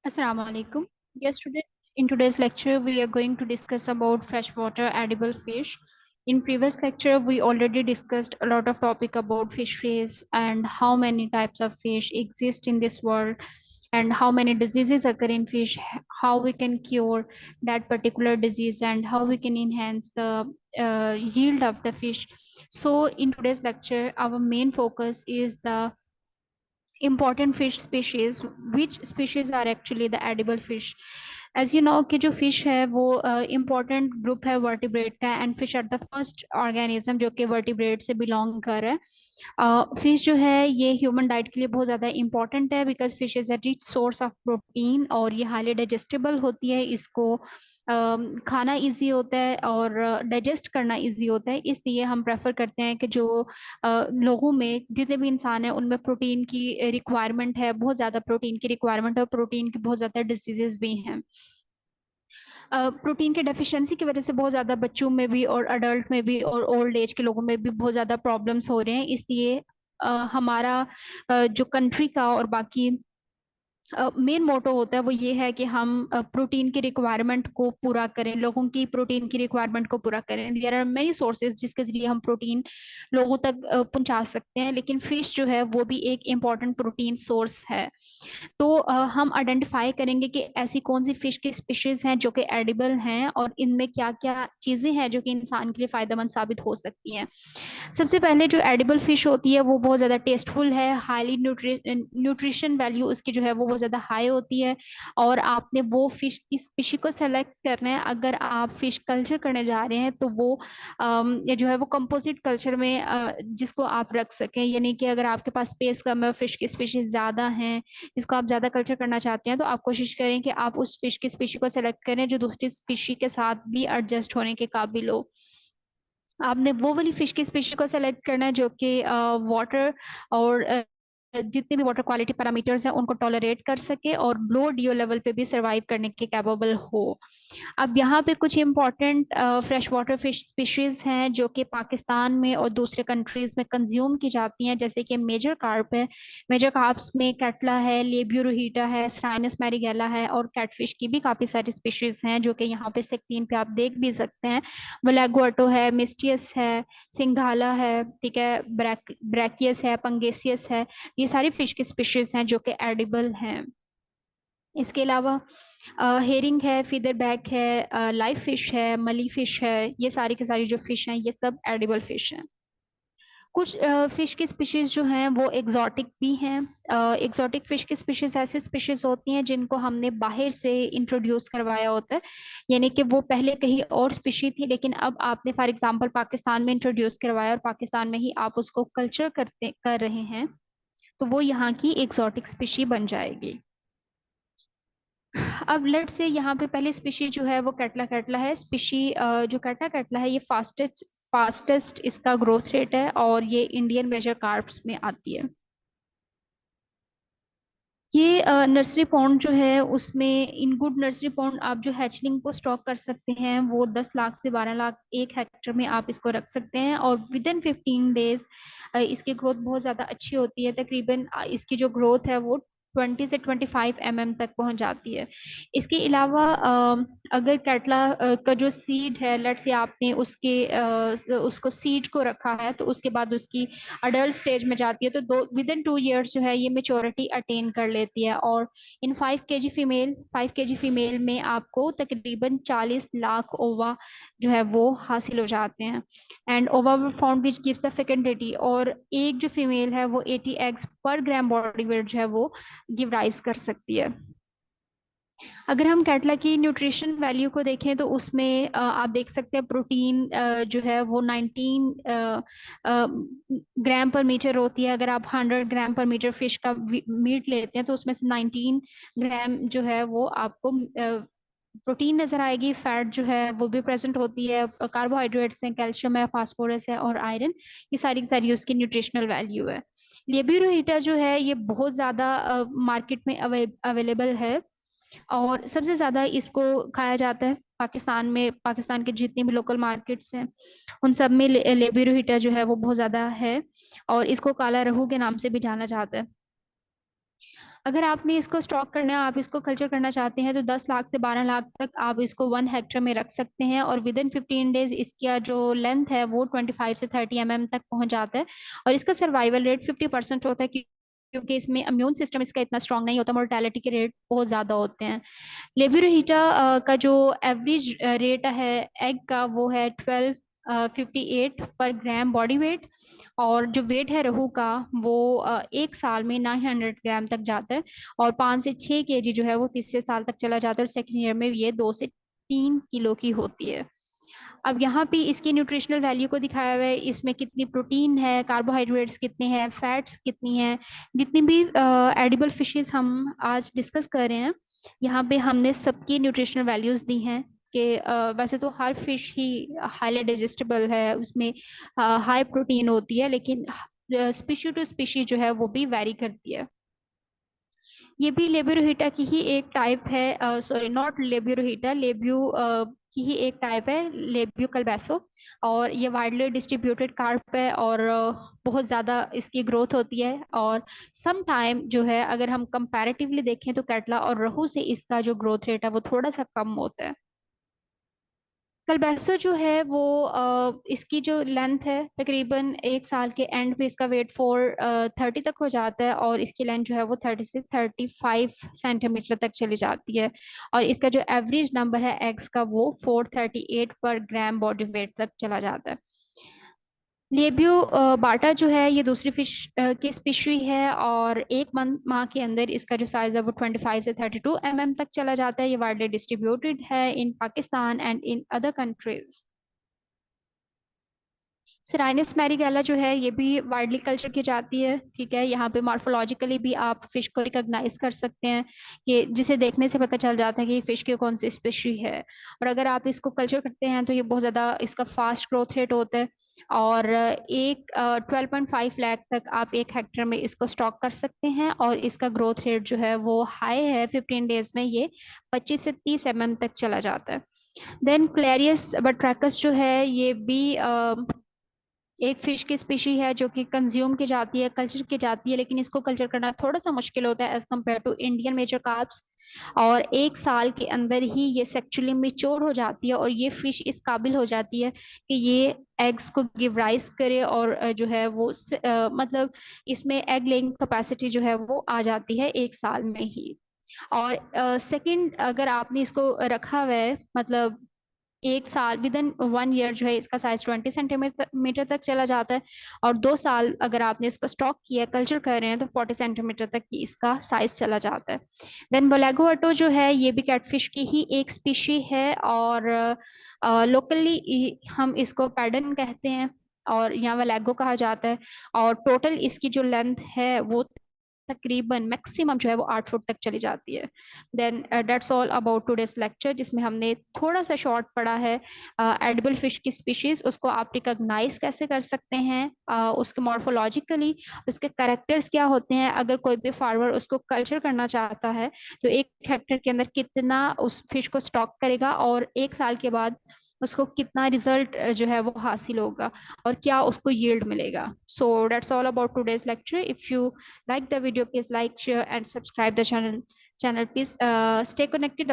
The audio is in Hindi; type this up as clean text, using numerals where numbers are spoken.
Assalamu alaikum. Yes, today in today's lecture we are going to discuss about freshwater edible fish. In previous lecture we already discussed a lot of topic about fisheries and how many types of fish exist in this world and how many diseases occur in fish, how we can cure that particular disease and how we can enhance the yield of the fish. So in today's lecture our main focus is the important fish species, which species are actually the edible fish. As you know कि जो fish है वो important group है vertebrate का, and fish are the first organism जो कि vertebrate से belong कर रहा है. Fish जो है ये human diet के लिए बहुत ज़्यादा important है because fish is a rich source of protein और ये highly digestible होती है. इसको खाना इजी होता है और डाइजेस्ट करना इजी होता है, इसलिए हम प्रेफर करते हैं कि जो लोगों में जितने भी इंसान हैं उनमें प्रोटीन की रिक्वायरमेंट है, बहुत ज़्यादा प्रोटीन की रिक्वायरमेंट है और प्रोटीन की बहुत ज़्यादा डिजीजेस भी हैं. प्रोटीन की डेफिशिएंसी की वजह से बहुत ज़्यादा बच्चों में भी और अडल्ट में भी और ओल्ड एज के लोगों में भी बहुत ज़्यादा प्रॉब्लम्स हो रहे हैं. इसलिए हमारा जो कंट्री का और बाकी मेन मोटो होता है वो ये है कि हम प्रोटीन की रिक्वायरमेंट को पूरा करें, लोगों की प्रोटीन की रिक्वायरमेंट को पूरा करें. देयर आर मेनी सोर्सेज जिसके जरिए हम प्रोटीन लोगों तक पहुंचा सकते हैं, लेकिन फिश जो है वो भी एक इम्पॉर्टेंट प्रोटीन सोर्स है. तो हम आइडेंटिफाई करेंगे कि ऐसी कौन सी फिश की स्पीशीज हैं जो कि एडिबल हैं और इनमें क्या क्या चीज़ें हैं जो कि इंसान के लिए फ़ायदेमंद साबित हो सकती हैं. सबसे पहले जो एडिबल फिश होती है वो बहुत ज़्यादा टेस्टफुल है, हाईली न्यूट्रिशन वैल्यू उसकी जो है वो बहुत ज़्यादा हाई होती है. और आपने वो फिश की स्पीशी को सेलेक्ट करना है. अगर आप फिश कल्चर करने जा रहे हैं तो वो ये जो है वो कंपोजिट कल्चर में जिसको आप रख सकें, यानी कि अगर आपके पास स्पेस कम है, फिश की स्पीशीज ज़्यादा हैं, जिसको आप ज़्यादा कल्चर करना चाहते हैं, तो आप कोशिश करें कि आप उस फिश की स्पीशी को सेलेक्ट करें जो दूसरी स्पीशी के साथ भी एडजस्ट होने के काबिल हो. आपने वो वाली फिश की स्पीशी को सेलेक्ट करना है जो कि वाटर और जितने भी वाटर क्वालिटी पैरामीटर्स हैं उनको टॉलरेट कर सके और लो डीओ लेवल पे भी सर्वाइव करने के कैपेबल हो. अब यहाँ पे कुछ important fresh water fish species हैं जो कि पाकिस्तान में और दूसरे कंट्रीज में कंज्यूम की जाती हैं, जैसे कि मेजर कार्प है. मेजर कार्प्स में कैटला है, लेब्यूरोहीटा है, स्राइनस मैरीगेला है और कैटफिश की भी काफ़ी सारी स्पीशीज हैं जो कि यहाँ पे स्क्रीन पे आप देख भी सकते हैं. वलैगुआटो है, मिस्टियस है, सिंघाला है, ठीक है, ब्रैकियस है, पंगेसियस है. ये सारी फिश की स्पीशीज हैं जो कि एडिबल हैं. इसके अलावा हेरिंग है, फीदर बैक है, लाइव फिश है, मली फिश है. ये सारी की सारी जो फिश हैं ये सब एडिबल फिश हैं. कुछ फिश की स्पीशीज जो हैं वो एग्जॉटिक भी हैं. एग्जॉटिक फिश की स्पीशीज ऐसी स्पीशीज होती हैं जिनको हमने बाहर से इंट्रोड्यूस करवाया होता है, यानी कि वो पहले कहीं और स्पीशी थी लेकिन अब आपने फॉर एग्जांपल पाकिस्तान में इंट्रोड्यूस करवाया और पाकिस्तान में ही आप उसको कल्चर कर रहे हैं, तो वो यहाँ की एग्जॉटिक स्पीशी बन जाएगी. अब लेट से यहाँ पे पहली स्पीशी जो है वो कैटला कैटला है. स्पीशी जो कैटला कैटला है ये फास्टेस्ट इसका ग्रोथ रेट है और ये इंडियन मेजर कार्प्स में आती है. ये नर्सरी पॉन्ड जो है उसमें इन गुड नर्सरी पॉन्ड आप जो हैचलिंग को स्टॉक कर सकते हैं वो 10 लाख से 12 लाख एक हेक्टर में आप इसको रख सकते हैं और विद इन 15 डेज इसकी ग्रोथ बहुत ज़्यादा अच्छी होती है. तकरीबन इसकी जो ग्रोथ है वो 20 से 25 mm तक पहुंच जाती है. इसके अलावा अगर कैटला का जो सीड है, लेट्स से आपने उसको सीड को रखा है तो उसके बाद उसकी अडल्ट स्टेज में जाती है तो विद इन 2 years जो है ये मेच्योरिटी अटेन कर लेती है. और इन 5 kg फीमेल में आपको तकरीबन 40 लाख ओवा जो है वो हासिल हो जाते हैं. एंड ओवा फाउंड विच गिव्स द फेकेंडिटी, और एक जो फीमेल है वो 80 एग्स पर ग्राम बॉडी वेट जो है वो गिव राइज कर सकती है. अगर हम कैटला की न्यूट्रिशन वैल्यू को देखें तो उसमें आप देख सकते हैं प्रोटीन जो है वो 19 ग्राम पर मीटर होती है. अगर आप 100 ग्राम पर मीटर फिश का मीट लेते हैं तो उसमें से 19 ग्राम जो है वो आपको प्रोटीन नजर आएगी. फैट जो है वो भी प्रेजेंट होती है, कार्बोहाइड्रेट्स हैं, कैल्शियम है, फास्फोरस है और आयरन. ये सारी की सारी उसकी न्यूट्रिशनल वैल्यू है. लेब्यूरोहीटा जो है ये बहुत ज़्यादा मार्केट में अवेलेबल है और सबसे ज़्यादा इसको खाया जाता है पाकिस्तान में. पाकिस्तान के जितने भी लोकल मार्केट्स हैं उन सब में लेब्यूरोहीटा जो है वो बहुत ज़्यादा है और इसको काला रहू के नाम से भी जाना जाता है. अगर आपने इसको स्टॉक करना है, आप इसको कल्चर करना चाहते हैं, तो 10 लाख से 12 लाख तक आप इसको 1 हेक्टर में रख सकते हैं, और विद इन 15 डेज इसका जो लेंथ है वो 25 से 30 mm तक पहुंच जाता है। और इसका सर्वाइवल रेट 50% होता है, क्योंकि इसमें इम्यून सिस्टम इसका इतना स्ट्रांग नहीं होता, मोर्टेलिटी के रेट बहुत ज्यादा होते हैं। लेब्यूरोहीटा का जो एवरेज रेट है एग का, वो है 1258 पर ग्राम बॉडी वेट। और जो वेट है रोहू का, वो 1 साल में 900 ग्राम तक जाता है। और 5 से 6 kg जो है वो तीसरे साल तक चला जाता है, और सेकेंड ईयर में ये 2 से 3 किलो की होती है। अब यहाँ पे इसकी न्यूट्रिशनल वैल्यू को दिखाया हुआ है, इसमें कितनी प्रोटीन है, कार्बोहाइड्रेट्स कितने हैं, फैट्स कितनी हैं। जितनी भी एडिबल फिशेस हम आज डिस्कस कर रहे हैं, यहाँ पे हमने सबकी न्यूट्रिशनल वैल्यूज दी हैं कि वैसे तो हर फिश ही हाईली डाइजेस्टेबल है, उसमें हाई प्रोटीन होती है, लेकिन स्पीशी टू स्पीशी जो है वो भी वैरी करती है। ये भी लेब्यूरोहीटा की ही एक टाइप है, सॉरी नॉट लेब्यूरोहीटा, लेब्यू की ही एक टाइप है, लेब्यू कल्बैसो। और ये वाइडली डिस्ट्रीब्यूटेड कार्प है, और बहुत ज़्यादा इसकी ग्रोथ होती है। और सम टाइम जो है, अगर हम कंपैरेटिवली देखें तो कैटला और रहू से इसका जो ग्रोथ रेट है वो थोड़ा सा कम होता है। कलबैसो जो है वो इसकी जो लेंथ है, तकरीबन 1 साल के एंड पे इसका वेट 430 तक हो जाता है, और इसकी लेंथ जो है वो 30 से 35 सेंटीमीटर तक चली जाती है। और इसका जो एवरेज नंबर है एग्स का, वो 438 पर ग्राम बॉडी वेट तक चला जाता है। लेब्यू बाटा जो है, ये दूसरी फिश की स्पीशी है, और एक माह के अंदर इसका जो साइज है वो 25 से 32 mm तक चला जाता है। ये वाइडली डिस्ट्रीब्यूटेड है in Pakistan and in other countries. सिराइनस मैरीगेला जो है, ये भी वाइडली कल्चर की जाती है। ठीक है, यहाँ पे मॉर्फोलॉजिकली भी आप फिश को रिकॉग्नाइज कर सकते हैं, कि जिसे देखने से पता चल जाता है कि ये फिश की कौन सी स्पेशी है। और अगर आप इसको कल्चर करते हैं तो ये बहुत ज़्यादा इसका फास्ट ग्रोथ रेट होता है। और 12.5 लाख तक आप 1 हेक्टर में इसको स्टॉक कर सकते हैं, और इसका ग्रोथ रेट जो है वो हाई है, 15 डेज में ये 25 से 30 mm तक चला जाता है। देन क्लेरियस बट्रैकस जो है, ये भी एक फिश की स्पीशी है जो कि कंज्यूम की जाती है, कल्चर की जाती है, लेकिन इसको कल्चर करना थोड़ा सा मुश्किल होता है as compared to Indian major carps. और 1 साल के अंदर ही ये सेक्चुअली मेच्योर हो जाती है, और ये फिश इस काबिल हो जाती है कि ये एग्स को गिव राइस करे, और जो है वो मतलब इसमें एग लेइंग कैपेसिटी जो है वो आ जाती है 1 साल में ही। और सेकंड, अगर आपने इसको रखा हुआ है, मतलब 1 साल विद इन 1 ईयर जो है इसका साइज 20 सेंटीमीटर तक चला जाता है। और 2 साल अगर आपने इसको स्टॉक किया, कल्चर कर रहे हैं, तो 40 सेंटीमीटर तक की इसका साइज चला जाता है। देन बोलेगोअटो जो है, ये भी कैटफिश की ही एक स्पीशी है, और लोकली हम इसको पैडन कहते हैं, और यहाँ वलैगो कहा जाता है। और टोटल इसकी जो लेंथ है वो तकरीबन मैक्सिमम जो है वो 8 फुट तक चली जाती है। Then that's all about today's lecture, जिसमें हमने थोड़ा सा शॉर्ट पढ़ा है एडिबल फिश की स्पीशीज, उसको आप रिकॉग्नाइज कैसे कर सकते हैं, उसके मॉर्फोलॉजिकली उसके कैरेक्टर्स क्या होते हैं। अगर कोई भी फार्मर उसको कल्चर करना चाहता है, तो 1 हेक्टर के अंदर कितना उस फिश को स्टॉक करेगा, और 1 साल के बाद उसको कितना रिजल्ट जो है वो हासिल होगा, और क्या उसको यील्ड मिलेगा। So that's all about today's lecture. If you like the video, please like, share and subscribe the channel. Please stay connected.